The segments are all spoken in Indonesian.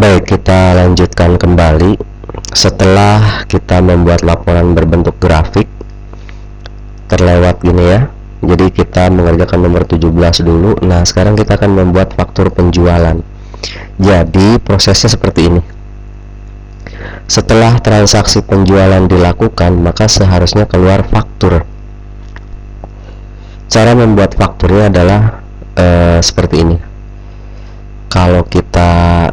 Baik, kita lanjutkan kembali. Setelah kita membuat laporan berbentuk grafik, terlewat gini ya. Jadi kita mengerjakan nomor 17 dulu. Nah, sekarang kita akan membuat faktur penjualan. Jadi, prosesnya seperti ini. Setelah transaksi penjualan dilakukan, maka seharusnya keluar faktur. Cara membuat fakturnya adalah seperti ini. Kalau kita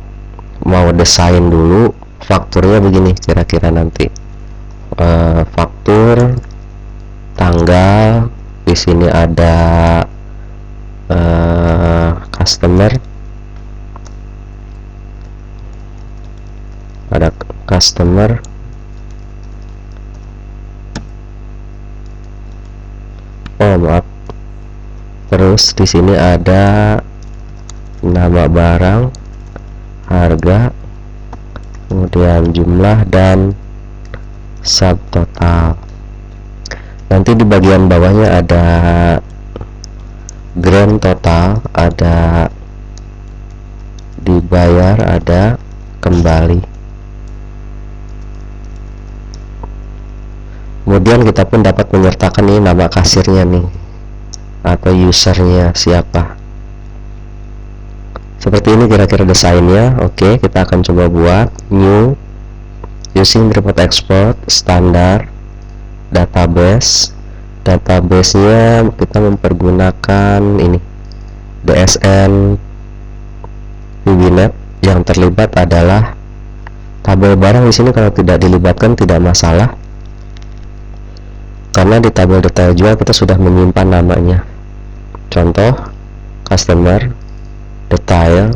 mau desain dulu, fakturnya begini kira-kira nanti. Faktur tanggal, di sini ada customer, maaf, terus di sini ada nama barang, harga, kemudian jumlah dan subtotal. Nanti di bagian bawahnya ada grand total, ada dibayar, ada kembali. Kemudian kita pun dapat menyertakan nih nama kasirnya nih, atau usernya siapa. Seperti ini kira-kira desainnya. Oke, kita akan coba buat new using report export standar database. Database-nya kita mempergunakan ini DSN VBNet. Yang terlibat adalah tabel barang. Di sini kalau tidak dilibatkan tidak masalah, karena di tabel detail jual kita sudah menyimpan namanya. Contoh customer, detail,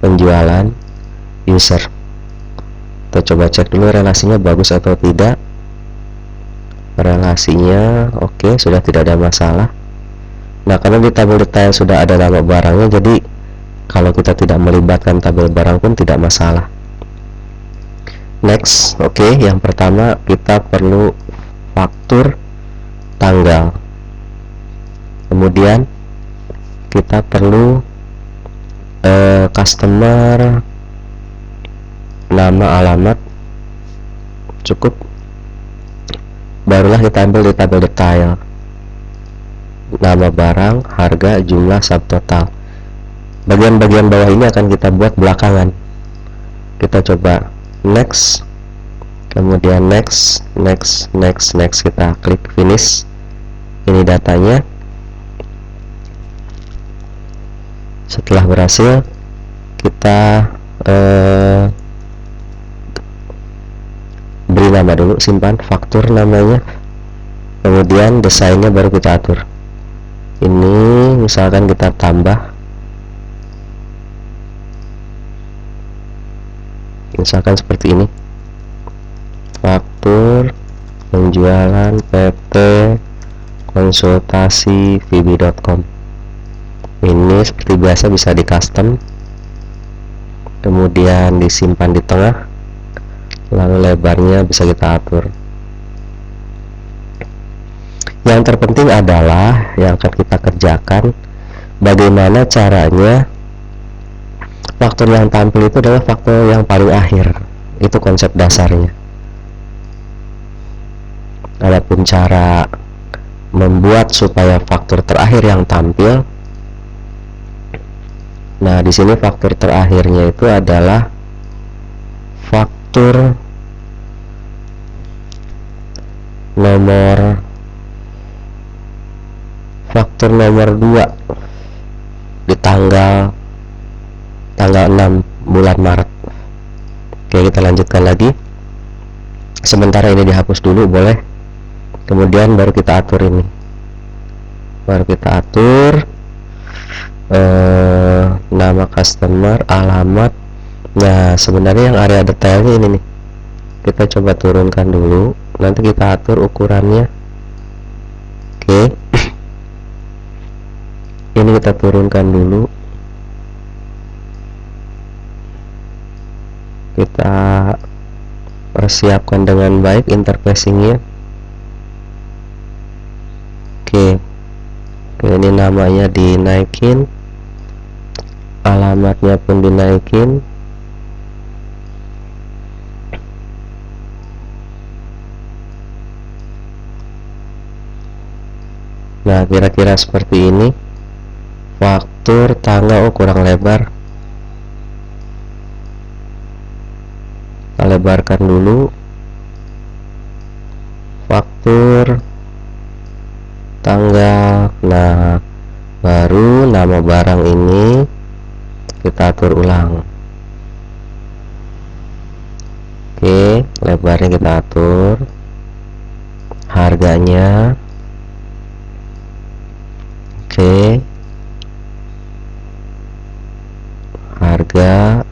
penjualan, user. Kita coba cek dulu relasinya bagus atau tidak. Relasinya oke, sudah tidak ada masalah. Nah, karena di tabel detail sudah ada nama barangnya, jadi kalau kita tidak melibatkan tabel barang pun tidak masalah. Next. Oke, yang pertama kita perlu faktur tanggal. Kemudian kita perlu customer, nama, alamat, cukup. Barulah kita ambil di tabel detail nama barang, harga, jumlah, subtotal. Bagian-bagian bawah ini akan kita buat belakangan. Kita coba next, kemudian next, kita klik finish. Ini datanya. Setelah berhasil, kita beri nama dulu, simpan faktur namanya, kemudian desainnya baru kita atur. Ini misalkan kita tambah, misalkan seperti ini, faktur penjualan PT konsultasi vb.com. Ini seperti biasa bisa di custom, kemudian disimpan di tengah, lalu lebarnya bisa kita atur. Yang terpenting adalah yang akan kita kerjakan, bagaimana caranya faktur yang tampil itu adalah faktur yang paling akhir. Itu konsep dasarnya. Adapun cara membuat supaya faktur terakhir yang tampil, nah di sini faktur terakhirnya itu adalah faktur nomor 2 di tanggal 6 bulan Maret. Oke, kita lanjutkan lagi. Sementara ini dihapus dulu boleh. Kemudian baru kita atur ini. Baru kita atur nama customer, alamat. Nah, sebenarnya yang area detailnya ini nih. Kita coba turunkan dulu. Nanti kita atur ukurannya. Oke. Ini kita turunkan dulu. Kita persiapkan dengan baik interfacingnya. Oke, ini namanya dinaikin, alamatnya pun dinaikin, Nah, kira-kira seperti ini. Faktur tangga, oh kurang lebar, kita lebarkan dulu. Faktur tanggal. Nah, baru nama barang ini kita atur ulang. Oke, lebarnya kita atur, harganya oke, harga,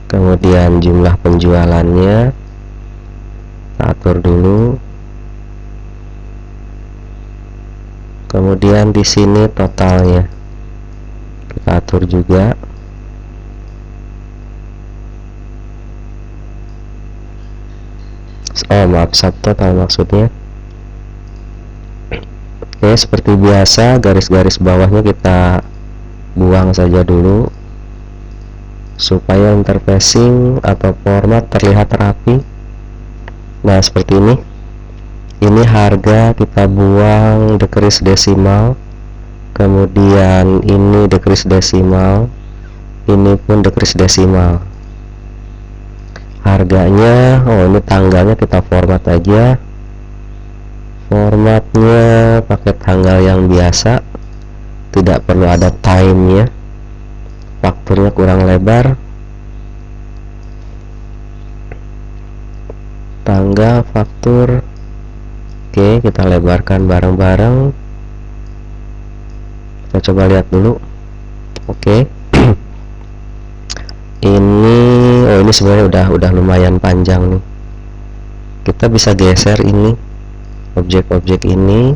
kemudian jumlah penjualannya kita atur dulu, kemudian di sini totalnya kita atur juga. Oh maaf, subtotal maksudnya. Oke, seperti biasa garis-garis bawahnya kita buang saja dulu supaya interfacing atau format terlihat rapi. Nah, seperti ini. Ini harga kita buang decrease desimal, kemudian ini decrease desimal, ini pun decrease desimal. Harganya, oh ini tanggalnya kita format aja, formatnya pakai tanggal yang biasa, tidak perlu ada time-nya. Fakturnya kurang lebar, tanggal faktur. Oke, kita lebarkan bareng-bareng, kita coba lihat dulu. Oke. Ini sebenarnya udah lumayan panjang nih. Kita bisa geser ini objek-objek ini.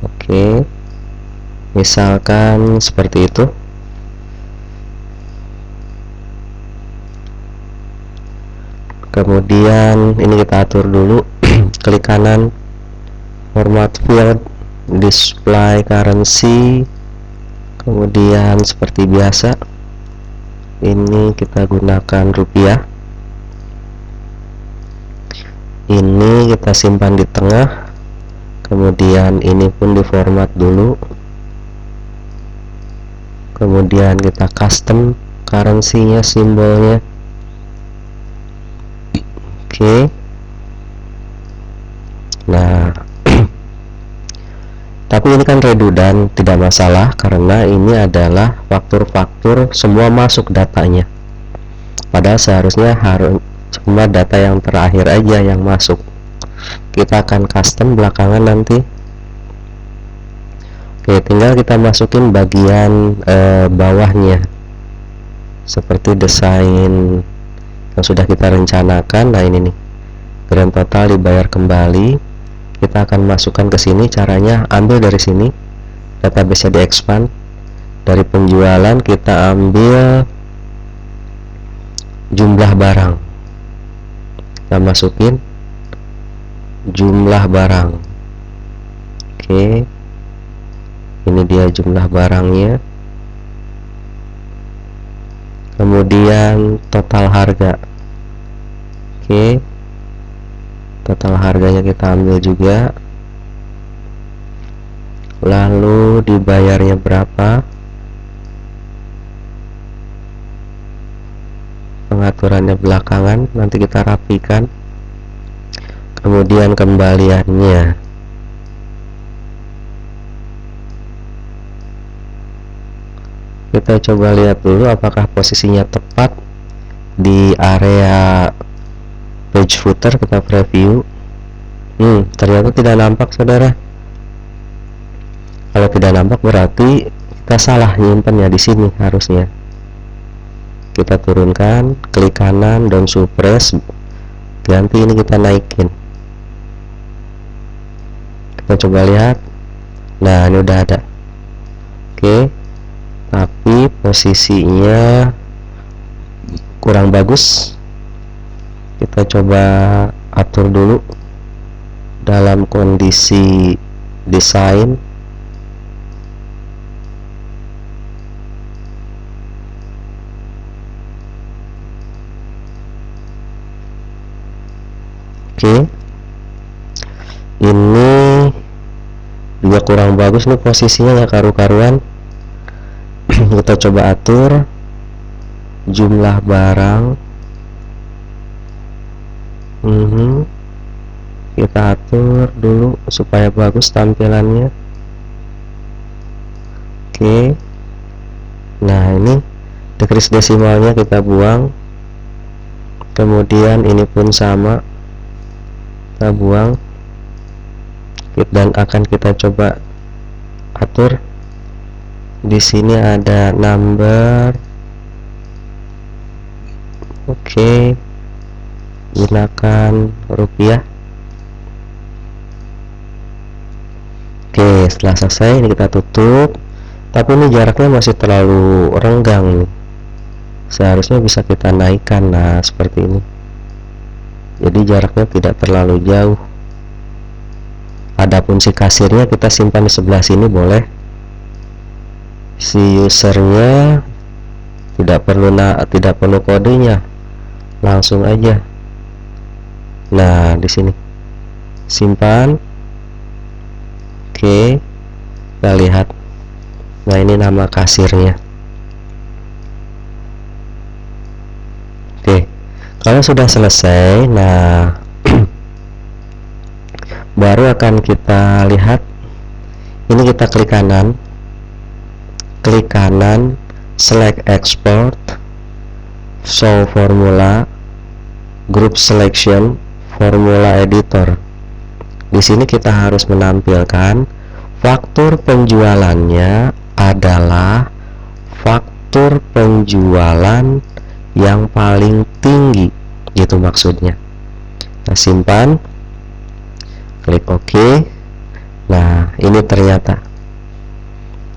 Oke, misalkan seperti itu. Kemudian ini kita atur dulu. Klik kanan, format field, display currency. Kemudian seperti biasa ini kita gunakan rupiah, ini kita simpan di tengah, kemudian ini pun diformat dulu, kemudian kita custom currency-nya, simbolnya. Oke. Nah, tapi ini kan redundant, tidak masalah karena ini adalah faktur-faktur semua masuk datanya. Padahal seharusnya harus cuma data yang terakhir aja yang masuk. Kita akan custom belakangan nanti. Oke, tinggal kita masukin bagian bawahnya seperti desain yang sudah kita rencanakan. Nah, ini nih, grand total dibayar kembali. Kita akan masukkan ke sini. Caranya ambil dari sini, database-nya di-expand. Dari penjualan kita ambil jumlah barang, kita masukin jumlah barang. Oke, ini dia jumlah barangnya. Kemudian total harga. Oke, total harganya kita ambil juga, lalu dibayarnya berapa, pengaturannya belakangan, nanti kita rapikan. Kemudian kembaliannya, kita coba lihat dulu apakah posisinya tepat di area page footer. Kita preview. Ternyata tidak nampak, saudara. Kalau tidak nampak berarti kita salah nyimpennya di sini harusnya. Kita turunkan, klik kanan, down suppress, ganti ini kita naikin. Kita coba lihat. Nah, ini udah ada. Oke, tapi posisinya kurang bagus. Kita coba atur dulu dalam kondisi desain. Oke, ini kurang bagus nih posisinya, nggak karu-karuan. Kita coba atur jumlah barang. Kita atur dulu supaya bagus tampilannya. Oke. Nah, ini decrease desimalnya kita buang. Kemudian ini pun sama, kita buang. Dan akan kita coba atur. Di sini ada number. Oke. Gunakan rupiah. Oke, setelah selesai ini kita tutup. Tapi ini jaraknya masih terlalu renggang nih. Seharusnya bisa kita naikkan. Nah, seperti ini. Jadi jaraknya tidak terlalu jauh. Adapun si kasirnya kita simpan di sebelah sini boleh. Si usernya tidak perlu kodenya. Langsung aja. Nah, di sini simpan. Oke, kita lihat. Nah, ini nama kasirnya. Oke, kalau sudah selesai, nah baru akan kita lihat. Ini kita klik kanan, select export, show formula, group selection, formula editor. Di sini kita harus menampilkan faktur penjualannya adalah faktur penjualan yang paling tinggi, gitu maksudnya. Nah, simpan, klik OK. Nah, ini ternyata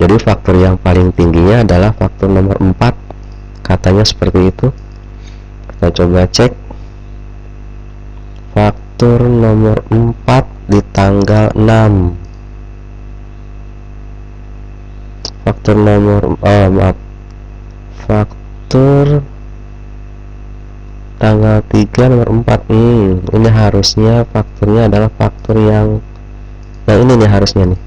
jadi faktur yang paling tingginya adalah faktur nomor 4, katanya seperti itu. Kita coba cek faktur nomor 4 di tanggal 6. Faktur faktur tanggal 3 nomor 4. Ini harusnya fakturnya adalah faktur yang ini nih harusnya nih.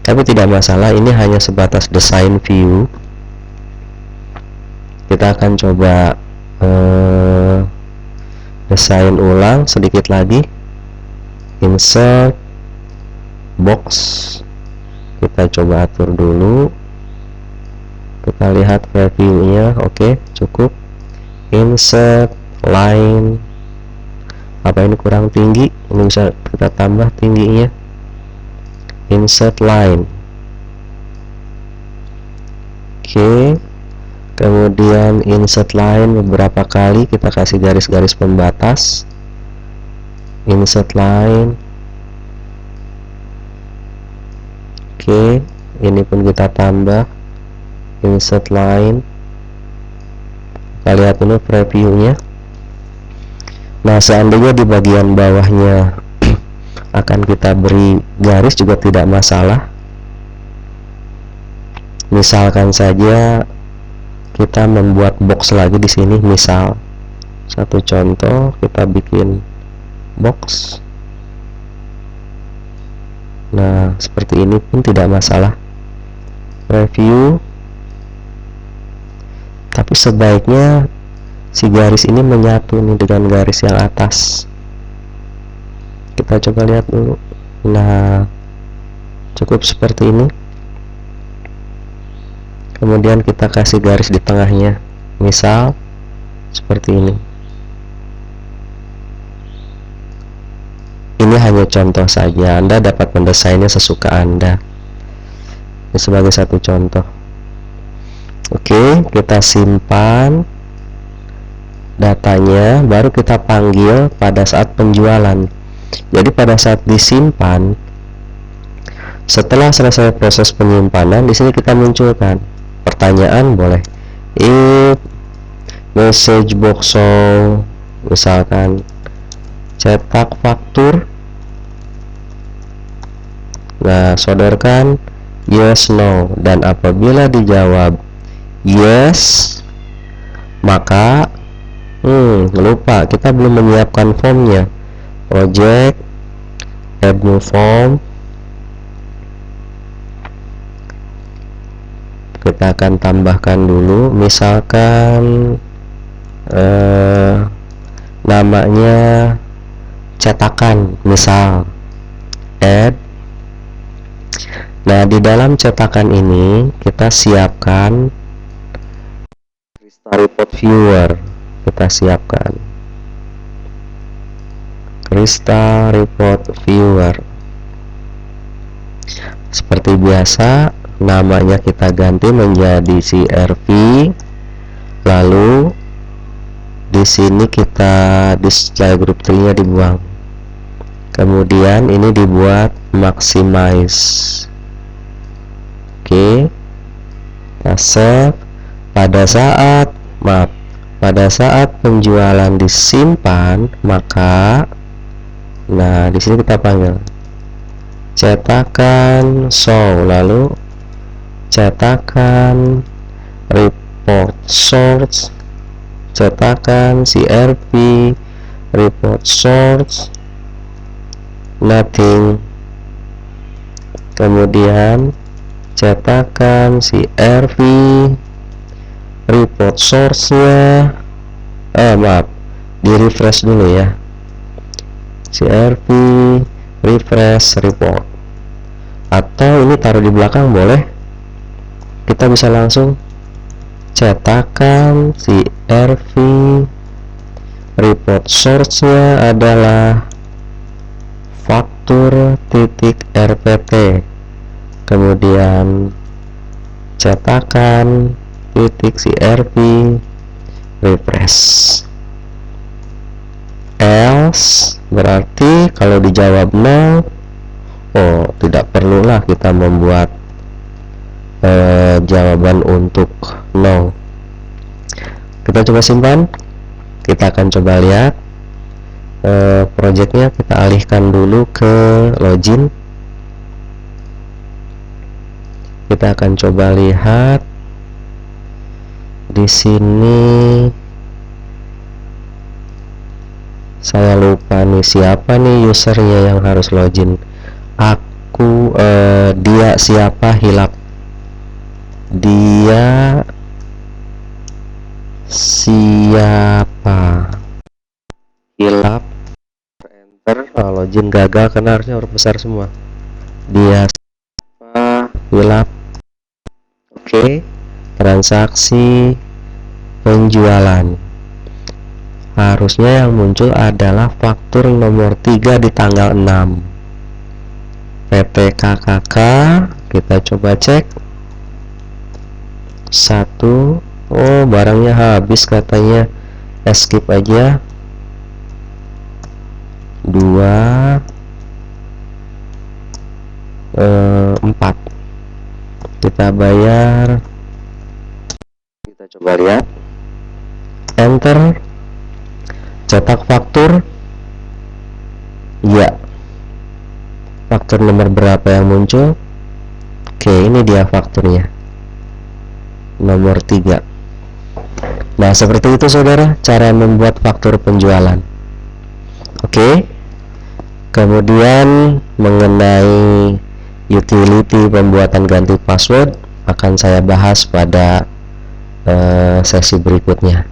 Tapi tidak masalah, ini hanya sebatas desain view. Kita akan coba desain ulang sedikit lagi. Insert box, kita coba atur dulu. Kita lihat previewnya. Oke, cukup. Insert line, apa ini kurang tinggi, ini bisa kita tambah tingginya. Insert line. Oke, kemudian insert line beberapa kali, kita kasih garis-garis pembatas. Insert line. Oke, ini pun kita tambah. Insert line. Kita lihat dulu previewnya. Nah, seandainya di bagian bawahnya akan kita beri garis juga tidak masalah. Misalkan saja kita membuat box lagi di sini, misal satu contoh, kita bikin box. Nah, seperti ini pun tidak masalah. Preview. Tapi sebaiknya si garis ini menyatu nih dengan garis yang atas. Kita coba lihat dulu. Nah, cukup seperti ini. Kemudian kita kasih garis di tengahnya, misal seperti ini. Ini hanya contoh saja, Anda dapat mendesainnya sesuka Anda. Ini sebagai satu contoh. Oke, kita simpan datanya, baru kita panggil pada saat penjualan. Jadi pada saat disimpan, setelah selesai proses penyimpanan, di sini kita munculkan pertanyaan, boleh if message box show, misalkan cetak faktur. Nah, sodorkan yes no, dan apabila dijawab yes, maka lupa, kita belum menyiapkan formnya. Project, add new form. kita akan tambahkan dulu, misalkan namanya cetakan, misal add. Nah, di dalam cetakan ini kita siapkan Crystal Report Viewer, kita siapkan Crystal Report Viewer. Seperti biasa, namanya kita ganti menjadi CRV. Lalu di sini kita display group tree-nya dibuang. Kemudian ini dibuat maximize. Oke. Kita save. Pada saat penjualan disimpan, maka nah di sini kita panggil cetakan show, lalu cetakan report source, cetakan CRV report source nothing, kemudian cetakan CRV report source-nya di refresh dulu ya, CRV refresh report, atau ini taruh di belakang boleh, kita bisa langsung cetakan CRV report source-nya adalah faktur titik RPT, kemudian cetakan titik CRV refresh. Else berarti kalau dijawab no, tidak perlulah kita membuat jawaban untuk no. Kita coba simpan, kita akan coba lihat projectnya. Kita alihkan dulu ke login. Kita akan coba lihat di sini. Saya lupa nih siapa nih usernya yang harus login. Dia siapa? Hilap. Dia siapa? Hilap. Enter. Login gagal karena harusnya huruf besar semua. Dia siapa? Hilap. Oke. Transaksi penjualan. Harusnya yang muncul adalah faktur nomor 3 di tanggal 6 PT KKK. Kita coba cek. 1. Barangnya habis katanya, skip aja. 2, 4 kita bayar. Kita coba lihat, enter, cetak faktur. Ya, faktur nomor berapa yang muncul? Oke, ini dia fakturnya, nomor 3. Nah, seperti itu saudara cara membuat faktur penjualan. Oke. Kemudian mengenai utility pembuatan ganti password akan saya bahas pada sesi berikutnya.